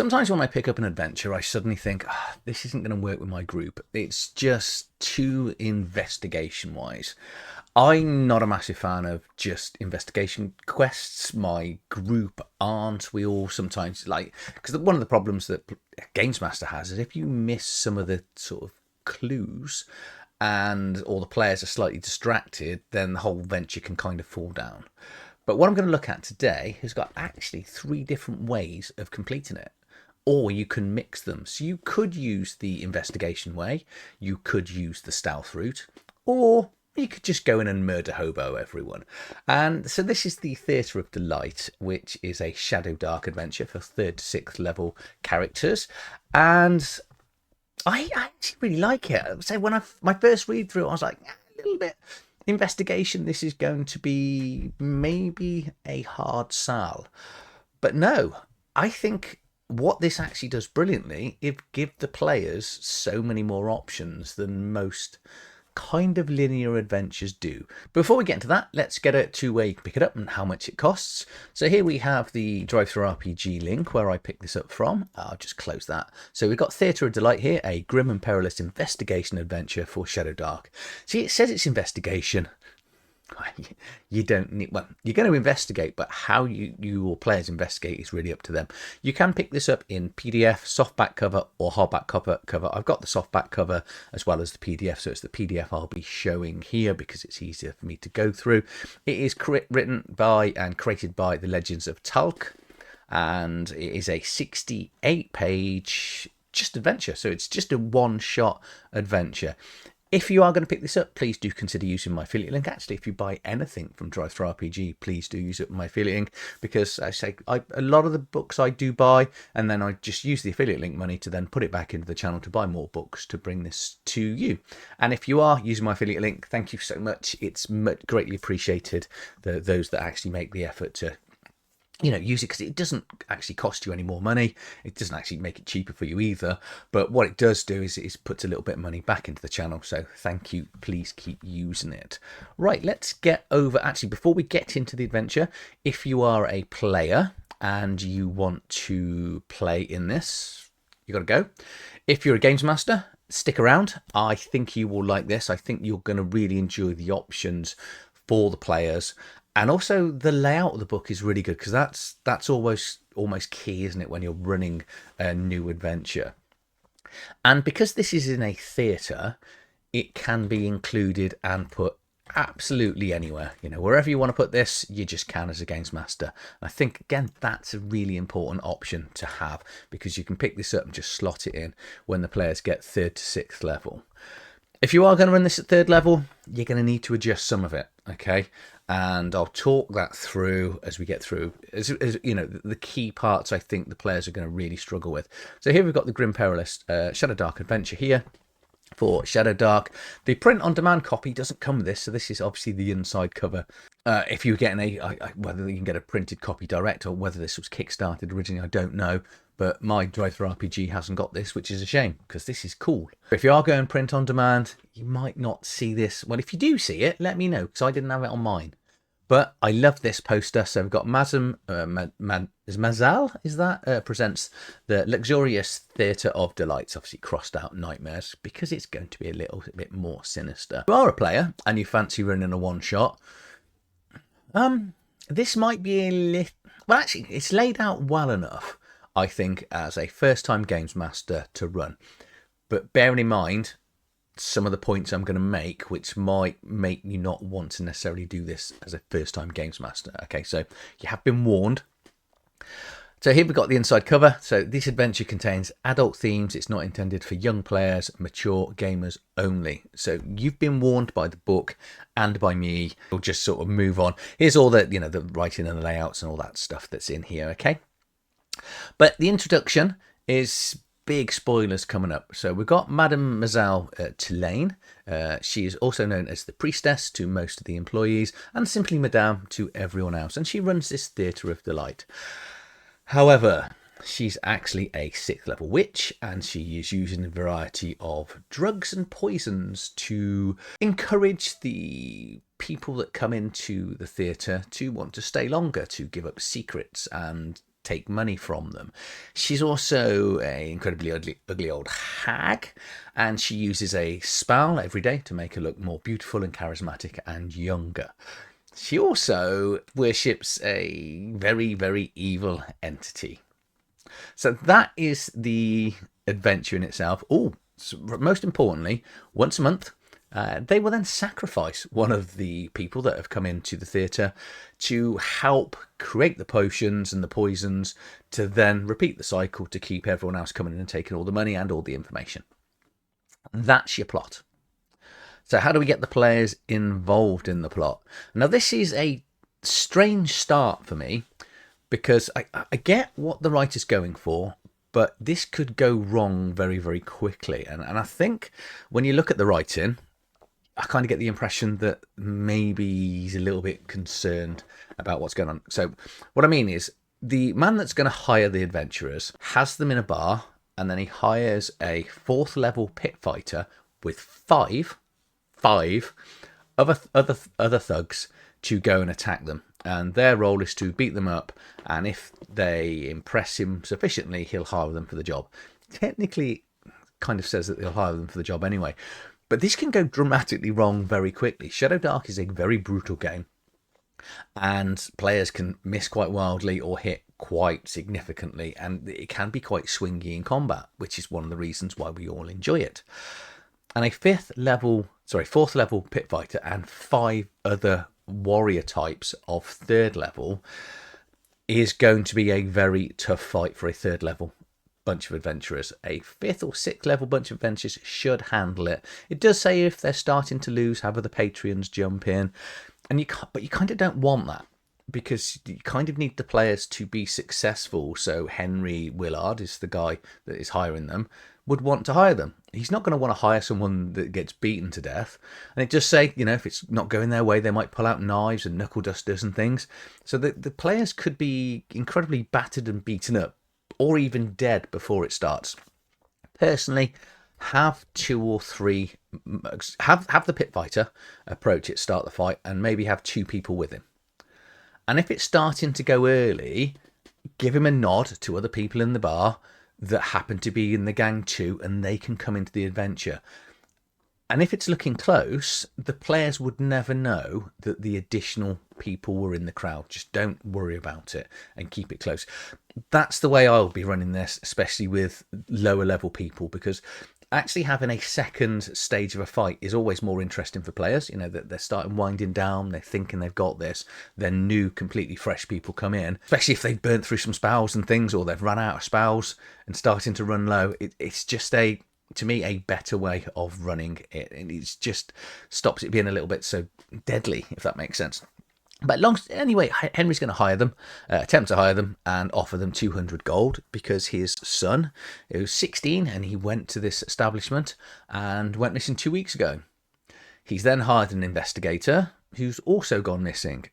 Sometimes when I pick up an adventure, I suddenly think, this isn't going to work with my group. It's just too investigation-wise. I'm not a massive fan of just investigation quests. My group aren't. We all sometimes because one of the problems that Games Master has is if you miss some of the sort of clues and all the players are slightly distracted, then the whole venture can kind of fall down. But what I'm going to look at today has got actually 3 different ways of completing it. Or you can mix them. So you could use the investigation way, you could use the stealth route, or you could just go in and murder hobo everyone. And so this is the Theater of Delight, which is a Shadowdark adventure for 3rd to 6th level characters. And I actually really like it. So when my first read through, I was like, a little bit investigation. This is going to be maybe a hard sell. But no, I think what this actually does brilliantly is give the players so many more options than most kind of linear adventures do. Before we get into that, let's get it to where you can pick it up and how much it costs. So here we have the Drive-Thru RPG link where I picked this up from. I'll just close that. So we've got Theater of Delight here, a grim and perilous investigation adventure for Shadowdark. See, it says it's investigation. You don't need, well, you're going to investigate, but how your players investigate is really up to them. You can pick this up in PDF, softback cover, or hardback cover. I've got the softback cover as well as the PDF, so it's the PDF I'll be showing here because it's easier for me to go through. It is written by and created by the Legends of Talc, and it is a 68-page just adventure, so it's just a one-shot adventure. If you are going to pick this up, please do consider using my affiliate link. Actually, if you buy anything from Drive-Thru RPG, please do use it with my affiliate link, because I say a lot of the books I do buy, and then I just use the affiliate link money to then put it back into the channel to buy more books to bring this to you. And if you are using my affiliate link, thank you so much. It's greatly appreciated, those that actually make the effort to use it, because it doesn't actually cost you any more money. It doesn't actually make it cheaper for you either. But what it does do is it puts a little bit of money back into the channel. So thank you. Please keep using it. Right, let's get over. Actually, before we get into the adventure, if you are a player and you want to play in this, you got to go. If you're a games master, stick around. I think you will like this. I think you're going to really enjoy the options for the players. And also the layout of the book is really good, because that's almost key, isn't it, when you're running a new adventure. And because this is in a theatre, it can be included and put absolutely anywhere. Wherever you want to put this, you just can as a games master. I think, again, that's a really important option to have, because you can pick this up and just slot it in when the players get 3rd to 6th level. If you are going to run this at 3rd level, you're going to need to adjust some of it, okay? And I'll talk that through as we get through. As the key parts I think the players are going to really struggle with. So here we've got the Grim Perilous Shadowdark adventure here for Shadowdark. The print-on-demand copy doesn't come with this, so this is obviously the inside cover. If you're getting whether you can get a printed copy direct or whether this was kickstarted originally, I don't know. But my Drive-Thru RPG hasn't got this, which is a shame, because this is cool. If you are going print on demand, you might not see this. Well, if you do see it, let me know, because I didn't have it on mine. But I love this poster. So we've got Mazal, presents the luxurious Theater of Delights, obviously crossed out nightmares, because it's going to be a little bit more sinister. If you are a player and you fancy running a one-shot, this might be a little... Well, actually, it's laid out well enough, I think, as a first-time games master to run. But bearing in mind some of the points I'm going to make, which might make you not want to necessarily do this as a first-time games master. Okay, so you have been warned. So here we've got the inside cover. So this adventure contains adult themes. It's not intended for young players, mature gamers only. So you've been warned by the book and by me. We'll just sort of move on. Here's all the, the writing and the layouts and all that stuff that's in here, okay? But the introduction is big spoilers coming up. So we've got Madame Mazal Tulane. She is also known as the priestess to most of the employees, and simply Madame to everyone else. And she runs this Theater of Delight. However, she's actually a 6th level witch, and she is using a variety of drugs and poisons to encourage the people that come into the theatre to want to stay longer, to give up secrets and take money from them. She's also an incredibly ugly old hag, and she uses a spell every day to make her look more beautiful and charismatic and younger. She also worships a very, very evil entity. So that is the adventure in itself. Oh, most importantly, once a month, they will then sacrifice one of the people that have come into the theatre to help create the potions and the poisons to then repeat the cycle to keep everyone else coming in and taking all the money and all the information. That's your plot. So how do we get the players involved in the plot? Now, this is a strange start for me because I get what the writer's going for, but this could go wrong very, very quickly. And I think when you look at the writing, I kind of get the impression that maybe he's a little bit concerned about what's going on. So what I mean is the man that's going to hire the adventurers has them in a bar, and then he hires a 4th level pit fighter with five other thugs to go and attack them. And their role is to beat them up, and if they impress him sufficiently, he'll hire them for the job. Technically, kind of says that they'll hire them for the job anyway. But this can go dramatically wrong very quickly. Shadowdark is a very brutal game, and players can miss quite wildly or hit quite significantly, and it can be quite swingy in combat, which is one of the reasons why we all enjoy it. And a 4th level pit fighter and 5 other warrior types of 3rd level is going to be a very tough fight for a 3rd level bunch of adventurers. A 5th or 6th level bunch of adventurers should handle it. It does say if they're starting to lose, have other Patreons jump in, but you kind of don't want that, because you kind of need the players to be successful. So Henry Willard is the guy that is hiring them, would want to hire them. He's not going to want to hire someone that gets beaten to death. And it does say, if it's not going their way, they might pull out knives and knuckle dusters and things. So the players could be incredibly battered and beaten up, or even dead before it starts. Personally, have 2 or 3, have the pit fighter approach it, start the fight, and maybe have 2 people with him. And if it's starting to go early, give him a nod to other people in the bar that happen to be in the gang too, and they can come into the adventure. And if it's looking close, the players would never know that the additional people were in the crowd. Just don't worry about it and keep it close. That's the way I'll be running this, especially with lower level people, because actually having a second stage of a fight is always more interesting for players. That they're starting winding down, they're thinking they've got this, then new, completely fresh people come in, especially if they've burnt through some spells and things, or they've run out of spells and starting to run low. It's just to me, a better way of running it, and it just stops it being a little bit so deadly, if that makes sense. But anyway, Henry's going to hire them, attempt to hire them, and offer them 200 gold because his son, who was 16, and he went to this establishment and went missing 2 weeks ago. He's then hired an investigator who's also gone missing.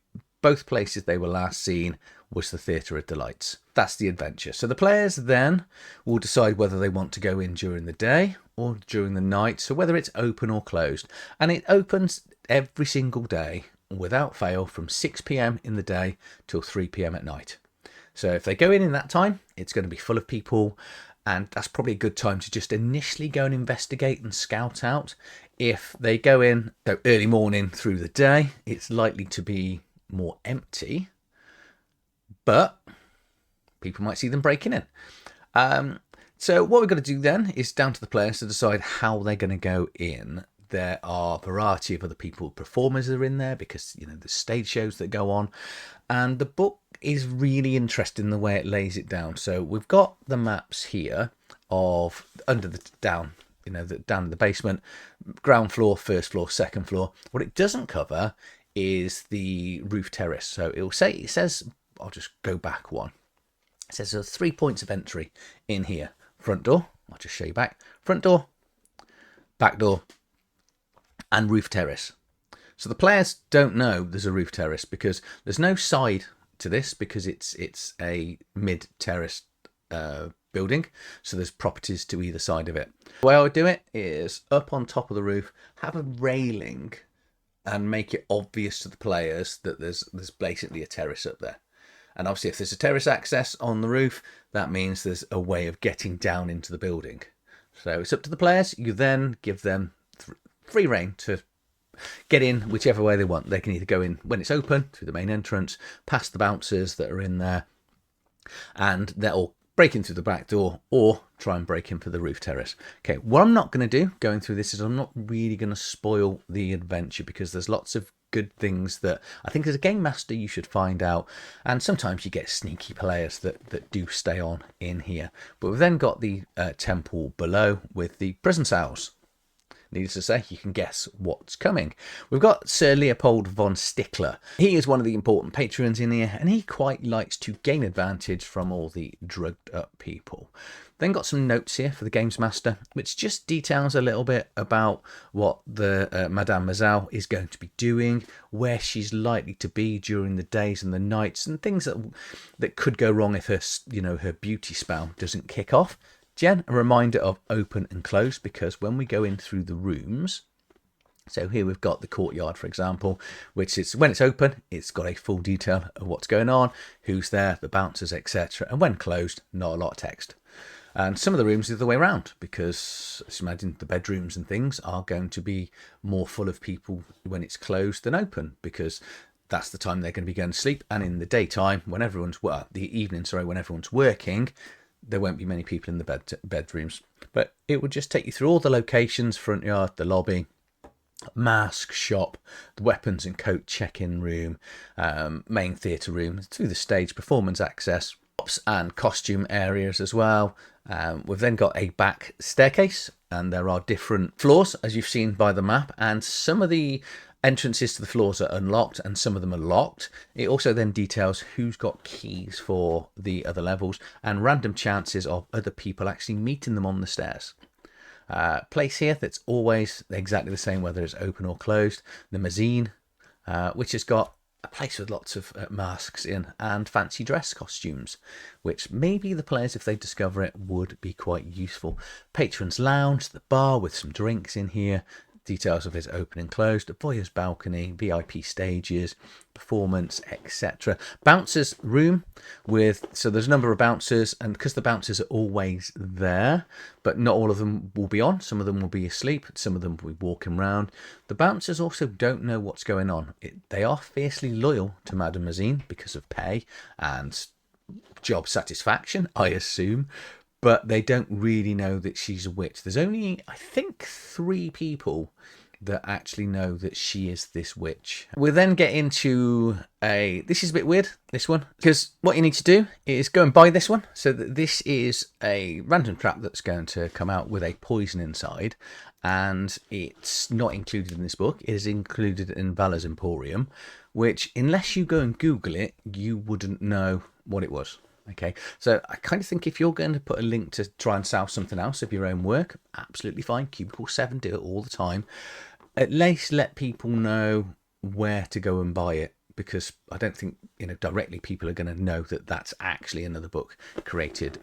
Both places they were last seen was the Theater of Delights. That's the adventure. So the players then will decide whether they want to go in during the day or during the night, so whether it's open or closed. And it opens every single day without fail from 6 p.m. in the day till 3 p.m. at night. So if they go in that time, it's going to be full of people, and that's probably a good time to just initially go and investigate and scout out. If they go in so early morning through the day, it's likely to be more empty, but people might see them breaking in. So what we're going to do then is down to the players to decide how they're going to go in. There are a variety of other people, performers that are in there, because the stage shows that go on, and the book is really interesting the way it lays it down. So we've got the maps here of down in the basement, ground floor, first floor, second floor. What it doesn't cover is the roof terrace. So it says, I'll just go back one. It says there's 3 points of entry in here. Front door, I'll just show you back. Front door, back door, and roof terrace. So the players don't know there's a roof terrace because there's no side to this, because it's a mid-terrace building, so there's properties to either side of it. The way I would do it is up on top of the roof, have a railing and make it obvious to the players that there's basically a terrace up there. And obviously if there's a terrace access on the roof, that means there's a way of getting down into the building. So it's up to the players. You then give them free reign to get in whichever way they want. They can either go in when it's open through the main entrance, past the bouncers that are in there, and they'll break in through the back door, or try and break in for the roof terrace. Okay, what I'm not going to do going through this is I'm not really going to spoil the adventure, because there's lots of good things that I think as a game master you should find out, and sometimes you get sneaky players that do stay on in here. But we've then got the temple below with the prison cells. Needless to say, you can guess what's coming. We've got Sir Leopold von Stickler. He is one of the important patrons in here, and he quite likes to gain advantage from all the drugged up people. Then got some notes here for the Games Master, which just details a little bit about what the Madame Mazal is going to be doing, where she's likely to be during the days and the nights, and things that could go wrong if her, her beauty spell doesn't kick off. Again, a reminder of open and close, because when we go in through the rooms, so here we've got the courtyard, for example, which is when it's open, it's got a full detail of what's going on, who's there, the bouncers, etc. And when closed, not a lot of text. And some of the rooms are the other way around, because as you imagine, the bedrooms and things are going to be more full of people when it's closed than open, because that's the time they're going to be going to sleep. And in the daytime, when everyone's, the evening, when everyone's working, there won't be many people in the bedrooms. But it would just take you through all the locations: front yard, the lobby, mask shop, the weapons and coat check-in room, main theatre room, through the stage performance access, props and costume areas as well. We've then got a back staircase, and there are different floors, as you've seen by the map, and some of the entrances to the floors are unlocked and some of them are locked. It also then details who's got keys for the other levels, and random chances of other people actually meeting them on the stairs. Place here that's always exactly the same, whether it's open or closed. The mezzanine, which has got a place with lots of masks in and fancy dress costumes, which maybe the players, if they discover it, would be quite useful. Patron's lounge, the bar with some drinks in here. Details of his open and closed, a voyeur's balcony, VIP stages, performance, etc. Bouncers room so there's a number of bouncers, and because the bouncers are always there, but not all of them will be on. Some of them will be asleep, some of them will be walking around. The bouncers also don't know what's going on. They are fiercely loyal to Madame Mazine because of pay and job satisfaction, I assume. But they don't really know that she's a witch. There's only, I think, 3 people that actually know that she is this witch. We'll then get into this is a bit weird, this one, because what you need to do is go and buy this one. So that this is a random trap that's going to come out with a poison inside, and it's not included in this book. It is included in Valor's Emporium, which, unless you go and Google it, you wouldn't know what it was. Okay, so I kind of think if you're going to put a link to try and sell something else of your own work, absolutely fine. Cubicle 7 do it all the time. At least let people know where to go and buy it, because I don't think directly people are going to know that that's actually another book created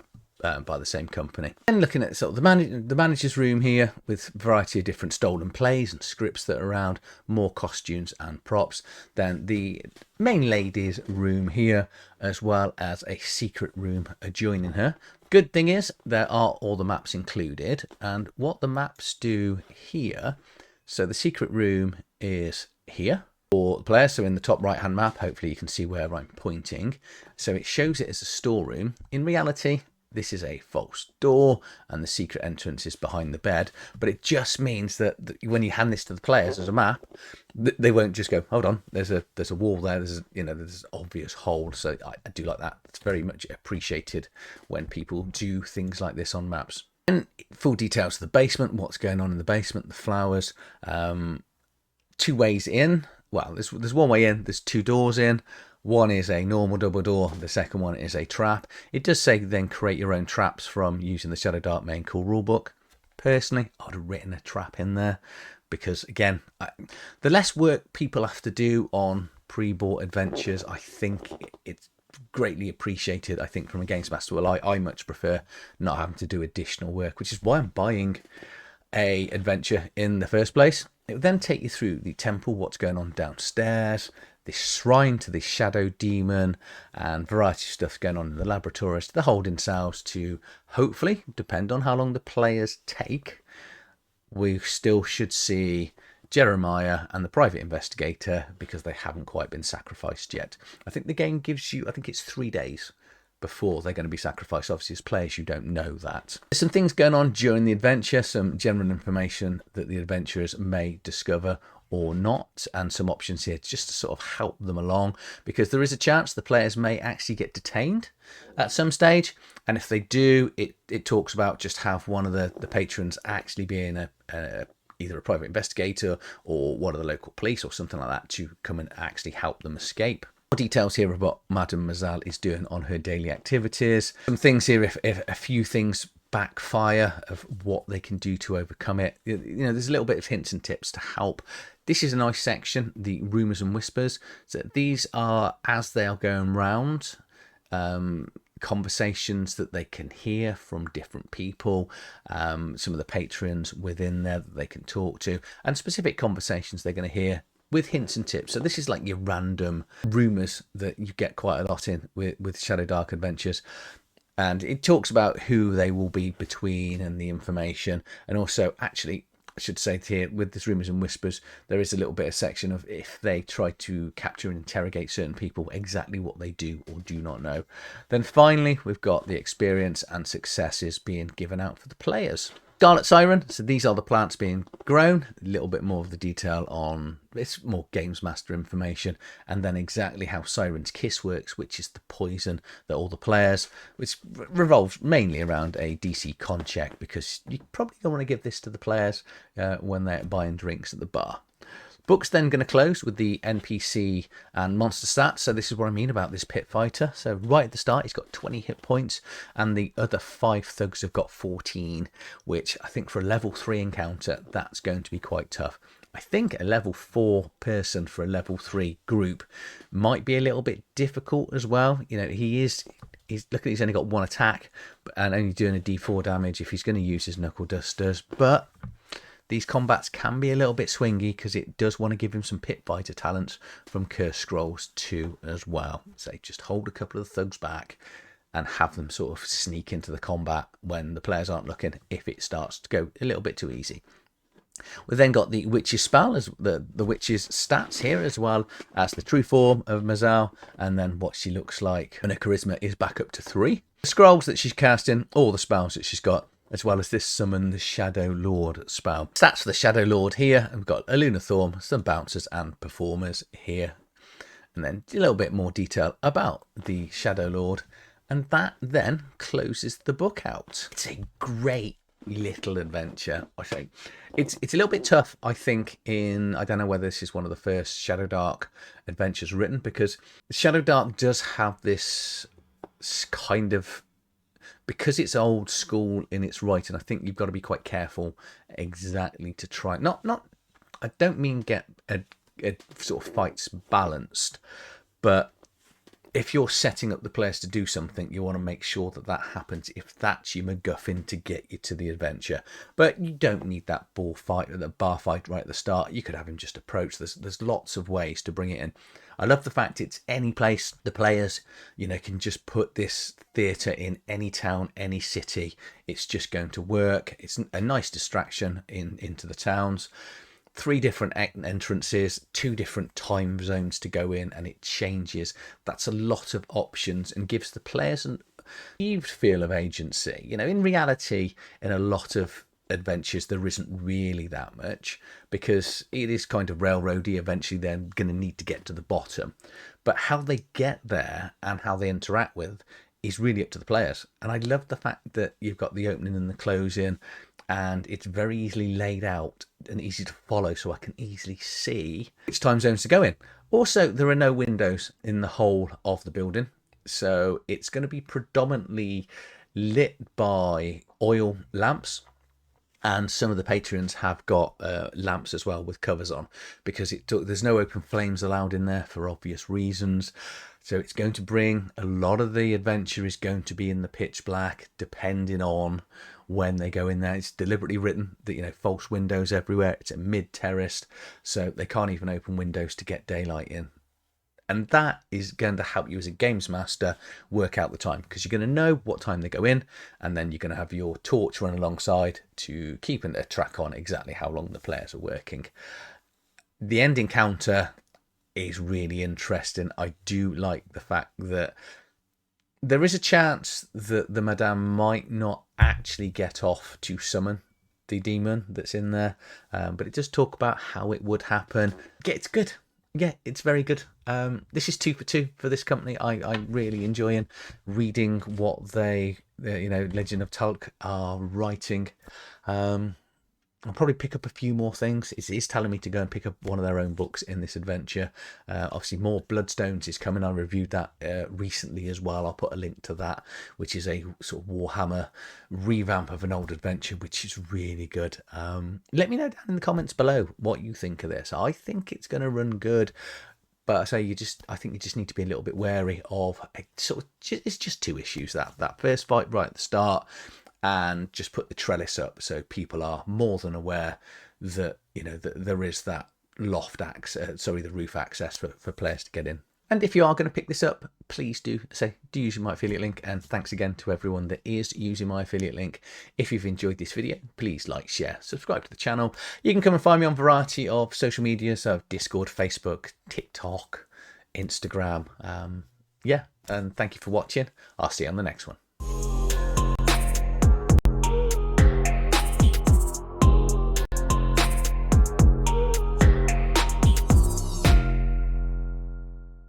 by the same company. And looking at sort of the manager's room here, with a variety of different stolen plays and scripts that are around, more costumes and props. Then the main lady's room here, as well as a secret room adjoining her. Good thing is there are all the maps included, and what the maps do here. So the secret room is here for the player. So in the top right hand map, hopefully you can see where I'm pointing. So it shows it as a storeroom. In reality, this is a false door, and the secret entrance is behind the bed. But it just means that when you hand this to the players as a map, they won't just go, hold on, there's a wall there, there's an obvious hole. So I do like that. It's very much appreciated when people do things like this on maps. And full details of the basement, what's going on in the basement, the flowers. 2 ways in. Well, there's one way in, there's 2 doors in. One is a normal double door, the second one is a trap. It does say then create your own traps from using the Shadowdark main core rulebook. Personally, I'd have written a trap in there, because again, the less work people have to do on pre-bought adventures, I think it's greatly appreciated. I think from a games master, well, I much prefer not having to do additional work, which is why I'm buying a adventure in the first place. It will then take you through the temple, what's going on downstairs, this shrine to this shadow demon, and variety of stuff going on in the laboratories. They're holding cells to, hopefully, depend on how long the players take, we still should see Jeremiah and the private investigator, because they haven't quite been sacrificed yet. I think the game gives you, I think it's 3 days before they're going to be sacrificed. Obviously, as players, you don't know that. There's some things going on during the adventure, some general information that the adventurers may discover or not, and some options here just to sort of help them along, because there is a chance the players may actually get detained at some stage, and if they do, it talks about just have one of the patrons actually being either a private investigator or one of the local police or something like that to come and actually help them escape. More details here about Madame Mazal is doing on her daily activities. Some things here, if a few things backfire, of what they can do to overcome it. You know, there's a little bit of hints and tips to help. This is a nice section, the rumours and whispers. So these are, as they are going round, conversations that they can hear from different people, some of the patrons within there that they can talk to, and specific conversations they're going to hear with hints and tips. So this is like your random rumours that you get quite a lot in with Shadowdark Adventures. And it talks about who they will be between and the information. And also, actually, I should say here, with this rumours and whispers, there is a little bit of section of if they try to capture and interrogate certain people, exactly what they do or do not know. Then finally, we've got the experience and successes being given out for the players. Scarlet Siren, so these are the plants being grown, a little bit more of the detail on, it's more Games Master information, and then exactly how Siren's Kiss works, which is the poison that all the players, which revolves mainly around a DC con check, because you probably don't want to give this to the players when they're buying drinks at the bar. Book's then going to close with the NPC and monster stats. So this is what I mean about this pit fighter. So right at the start, he's got 20 hit points, and the other 5 thugs have got 14, which I think for a level 3 encounter, that's going to be quite tough. I think a level 4 person for a level 3 group might be a little bit difficult as well. You know, he's look at, he's only got 1 attack and only doing a D4 damage if he's going to use his knuckle dusters, but these combats can be a little bit swingy because it does want to give him some pit fighter talents from Curse Scrolls too as well. So just hold a couple of the thugs back and have them sort of sneak into the combat when the players aren't looking, if it starts to go a little bit too easy. We've then got the Witch's spell, as the Witch's stats here, as well as the true form of Mazal, and then what she looks like. And her charisma is back up to 3. The scrolls that she's casting, all the spells that she's got, as well as this summon the Shadow Lord spell. Stats for the Shadow Lord here, and we've got a Lunathorn, some bouncers and performers here. And then a little bit more detail about the Shadow Lord. And that then closes the book out. It's a great little adventure. I say it's a little bit tough, I think, I don't know whether this is one of the first Shadowdark adventures written, because Shadowdark does have this kind of, because it's old school in its writing, I think you've got to be quite careful exactly to try. Not. I don't mean get a sort of fights balanced, but if you're setting up the players to do something, you want to make sure that that happens if that's your MacGuffin to get you to the adventure. But you don't need that bar fight right at the start. You could have him just approach. There's lots of ways to bring it in. I love the fact it's any place. The players, can just put this theatre in any town, any city. It's just going to work. It's a nice distraction into the towns. 3 different entrances, 2 different time zones to go in, and it changes. That's a lot of options and gives the players a perceived feel of agency. In reality, in a lot of adventures, there isn't really that much, because it is kind of railroady. Eventually, they're going to need to get to the bottom. But how they get there and how they interact with is really up to the players. And I love the fact that you've got the opening and the closing, and it's very easily laid out and easy to follow, so I can easily see which time zones to go in. Also, there are no windows in the whole of the building, so it's going to be predominantly lit by oil lamps, and some of the patrons have got lamps as well with covers on, because there's no open flames allowed in there for obvious reasons. So it's going to bring a lot of the adventure is going to be in the pitch black, depending on when they go in there. It's deliberately written that, false windows everywhere. It's a mid-terraced, so they can't even open windows to get daylight in. And that is going to help you as a games master work out the time, because you're going to know what time they go in, and then you're going to have your torch run alongside to keep a track on exactly how long the players are working. The end encounter is really interesting. I do like the fact that there is a chance that the Madame might not actually get off to summon the demon that's in there, but it does talk about how it would happen. Yeah, it's good. Yeah, it's very good. This is 2 for 2 for this company. I'm really enjoying reading what they, Legend of Tulk are writing. I'll probably pick up a few more things. It is telling me to go and pick up one of their own books in this adventure. Obviously, more Bloodstones is coming. I reviewed that recently as well. I'll put a link to that, which is a sort of Warhammer revamp of an old adventure, which is really good. Let me know down in the comments below what you think of this. I think it's going to run good. But I say I think you just need to be a little bit wary of it's just 2 issues. That first fight right at the start, and just put the trellis up so people are more than aware that that there is that loft access, the roof access for players to get in. And if you are going to pick this up, please do use my affiliate link. And thanks again to everyone that is using my affiliate link. If you've enjoyed this video, please like, share, subscribe to the channel. You can come and find me on a variety of social media, so Discord, Facebook, TikTok, Instagram. And thank you for watching. I'll see you on the next one.